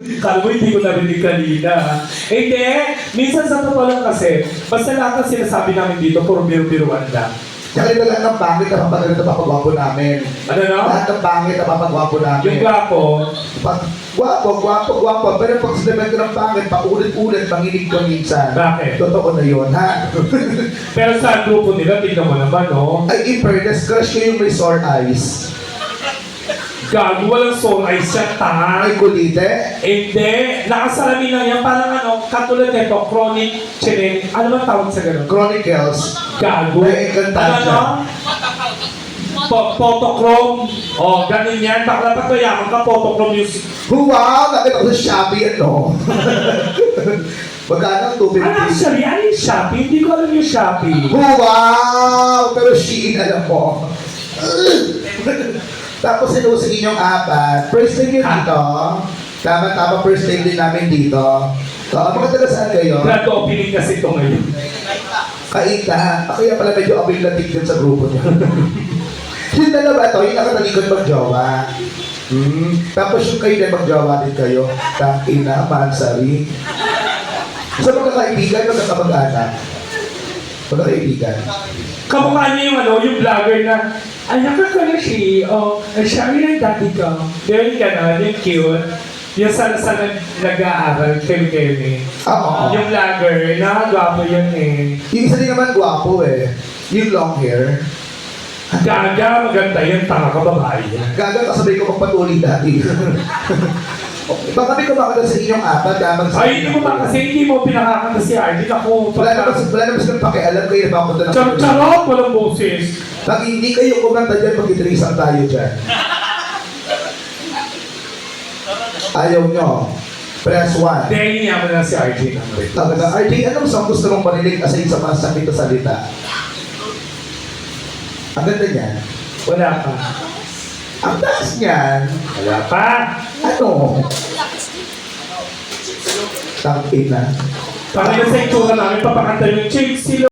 Kala mo hindi ko narinig kanina. Hindi, minsan sa totoo lang kasi, basta lahat ng sinasabi namin dito, puro biro-biruan lang. Kaya lahat ng pangit na papagwapo namin. Ano no? Lahat ng pangit na papagwapo namin. Yung gwapo, Gwapo. Pero pag sinabi ko ng pangit, paulit-ulit, manginig ko minsan. Bakit? Totoo na yun, ha? pero sa grupo nila, tingnan mo naman, no? Ay, in fairness, crush ko yung may sore eyes. Gago, walang soul eyes siya, tanga. Ay, kulite. Hindi, nakasalamin lang yan. Parang ano, katulad nito, chronic chilling. Ano ba tawag sa ganun? Chronicles. Gago. May encantasia. Photochrome. Oh, ganun yan. Bakla pa yaman ka, photochrome yung... Wow! Nakita ko sa Shopee, ano? Magkano ang 250? Actually, ano yung Shopee? Hindi ko alam yung Shopee. Wow! Pero Shein, alam mo. Tapos sinusingin yung apat. First time yun dito. Tama, first time din namin dito. So, mga taga saan kayo? Grand opening kasi ito ngayon. Kaita. Kaya pala medyo amoy latik din sa grupo niya. Yung dalawa to, yung nakatalikod mag-jowa. Tapos yung kayo din mag-jowa din kayo. Tangina, Mansari. Sa magkakaibigan, magkakamag-anak. Magkakaibigan. Kamukha niya yung ano, yung vlogger na, anak ko na si, sabi ng dati ko. Yung gano'n, yung cute. Yung sana nag-aaral, Kemi. Oo. Yung vlogger, nakagwapo yun eh. Yung isa din naman gwapo eh. Yung long hair. Gaga, maganda yun, tanga ka babae yan. Gaga kasabay ko magpatuloy dati. Baka kami kumakanta sa inyong apat, damang sa Ay, hindi mo ba kasi hindi mo pinakakanta si Arvin ako. Wala naman silang pakialam kayo na pakunta ng Charot, walang boses. Pag hindi kayo kumanta dyan, mag-itrisang tayo dyan. Ayaw nyo. Press 1. Dahil niya mo na si RJ ng rito. Talaga, RJ, anong song gusto mong marinig aside sa mga sakit na salita? Ang ganda niyan. Wala pa. Ang taas niyan. Wala pa. Ano? Tangin na. Para sa itsura namin, papakanta yung chicks sila.